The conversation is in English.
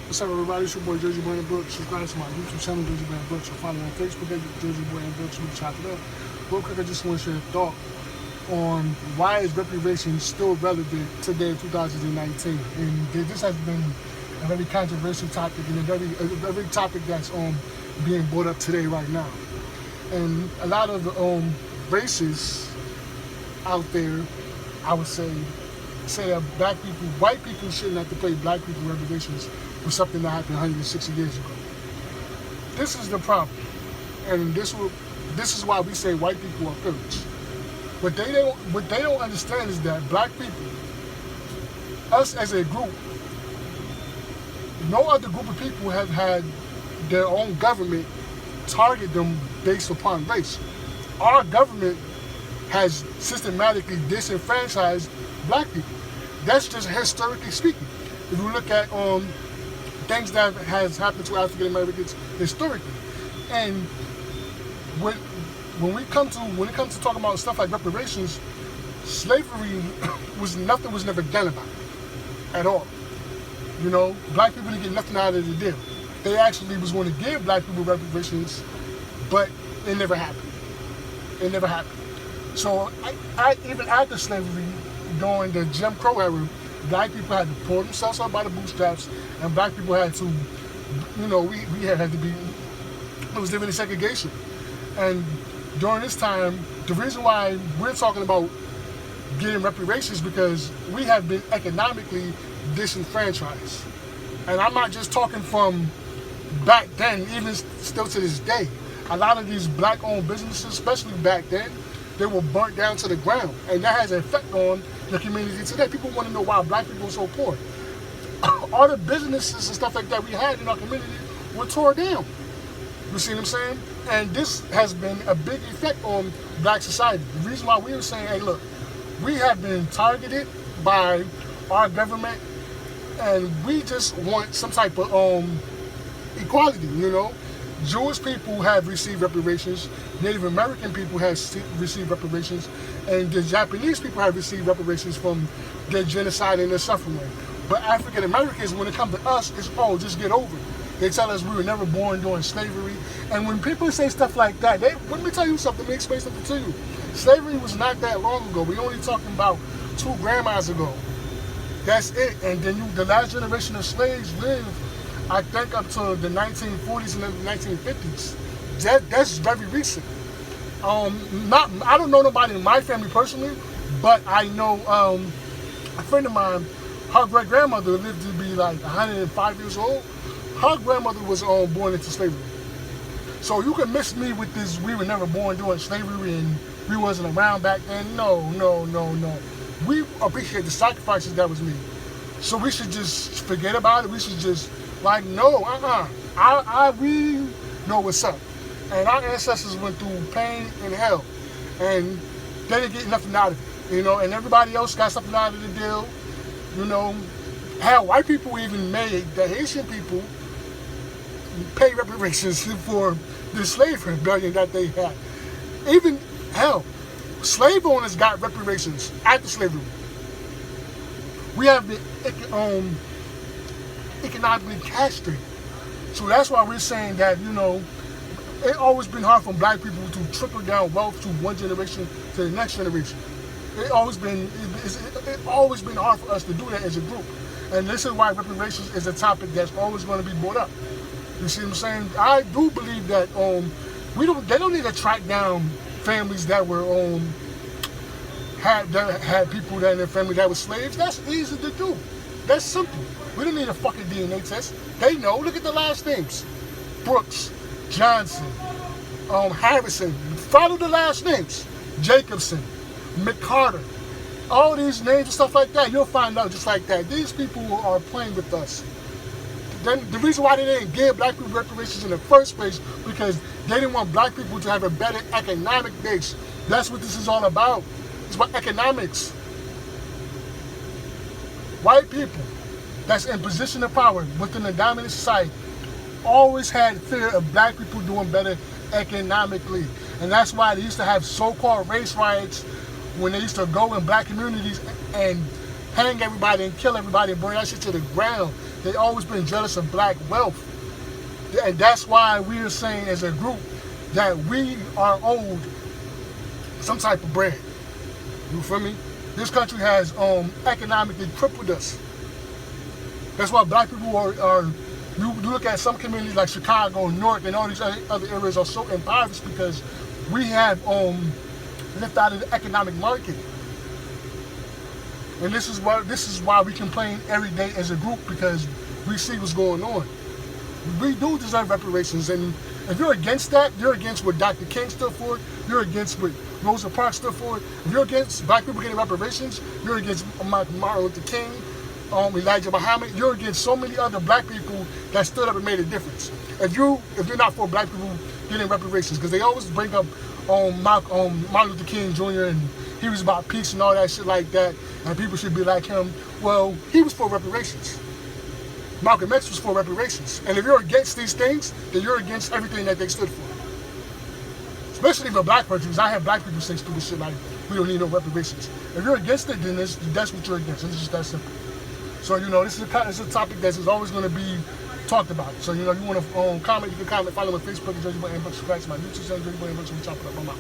What's up, everybody? It's your boy Jersey Boy and Books. Subscribe to my YouTube channel, Jersey Boy and Books. Or follow me on Facebook at Jersey Boy and Books. We chop it up. Real quick, I just want to share a thought on why is reparations still relevant today in 2019. And this has been a very controversial topic and a very topic that's being brought up today right now. And a lot of racists out there, I would say that black people, white people shouldn't have to pay black people reparations for something that happened 160 years ago. This is the problem, and this is why we say white people are privileged. What they don't understand is that black people, us as a group, no other group of people have had their own government target them based upon race. Our government has systematically disenfranchised black people. That's just historically speaking. If you look at things that has happened to African Americans historically, and when it comes to talking about stuff like reparations, slavery was never done about it at all. You know, black people didn't get nothing out of the deal. They actually was going to give black people reparations, but it never happened. It never happened. So I even after slavery, during the Jim Crow era, black people had to pull themselves up by the bootstraps, and black people had to, we had to be, it was living in segregation. And during this time, the reason why we're talking about getting reparations because we have been economically disenfranchised. And I'm not just talking from back then, even still to this day. A lot of these black-owned businesses, especially back then, they were burnt down to the ground. And that has an effect on the community today. People want to know why black people are so poor. All the businesses and stuff like that we had in our community were tore down. You see what I'm saying? And this has been a big effect on black society. The reason why we were saying, hey, look, we have been targeted by our government, and we just want some type of equality, you know? Jewish people have received reparations, Native American people have received reparations, and the Japanese people have received reparations from their genocide and their suffering. But African Americans, when it comes to us, it's, oh, just get over it. They tell us we were never born during slavery. And when people say stuff like that, let me tell you something, let me explain something to you. Slavery was not that long ago. We're only talking about 2 grandmas ago. That's it. And then the last generation of slaves lived, I think, up to the 1940s and the 1950s. That's very recent. I don't know nobody in my family personally, but I know a friend of mine, her great-grandmother lived to be like 105 years old. Her grandmother was born into slavery. So you can miss me with this, we were never born during slavery and we wasn't around back then. No. We appreciate the sacrifices that was made. So we should just forget about it. We should just, like, no, we know what's up. And our ancestors went through pain and hell, and they didn't get nothing out of it, you know, and everybody else got something out of the deal, you know. Hell, white people even made the Haitian people pay reparations for the slave rebellion that they had. Even, hell, slave owners got reparations after slavery. We have been economically castrated. So that's why we're saying that, you know, it's always been hard for black people to trickle down wealth to one generation to the next generation. It's always been hard for us to do that as a group. And this is why reparations is a topic that's always going to be brought up. You see what I'm saying? I do believe that they don't need to track down families that were had people that in their family that were slaves. That's easy to do. That's simple. We don't need a fucking DNA test. They know. Look at the last names: Brooks, Johnson, Harrison. Follow the last names: Jacobson, McCarter. All these names and stuff like that, you'll find out just like that. These people are playing with us. Then the reason why they didn't give black people reparations in the first place, because they didn't want black people to have a better economic base. That's what this is all about. It's about economics. White people that's in position of power within the dominant society always had fear of black people doing better economically. And that's why they used to have so-called race riots when they used to go in black communities and hang everybody and kill everybody and burn that shit to the ground. They always been jealous of black wealth. And that's why we are saying as a group that we are owed some type of bread. You feel me? This country has economically crippled us. That's why black people are you look at some communities like Chicago, Newark, and all these other areas are so impoverished because we have left out of the economic market. And this is why we complain every day as a group, because we see what's going on. We do deserve reparations, and if you're against that, you're against what Dr. King stood for, you're against what Rosa Parks stood for. If you're against black people getting reparations, you're against Martin Luther King, Elijah Muhammad, you're against so many other black people that stood up and made a difference. If you're not for black people getting reparations, because they always bring up Martin Luther King Jr. and he was about peace and all that shit like that, and people should be like him. Well, he was for reparations. Malcolm X was for reparations. And if you're against these things, then you're against everything that they stood for. Especially for black person, because I have black people say stupid shit like, we don't need no reparations. If you're against it, then that's what you're against. It's just that simple. So, this is a topic that is always going to be talked about. So, you want to comment, you can comment, follow me on Facebook, Jersey Boy Inbox, subscribe to my YouTube channel, Jersey Boy Inbox, and chop it up. I'm out.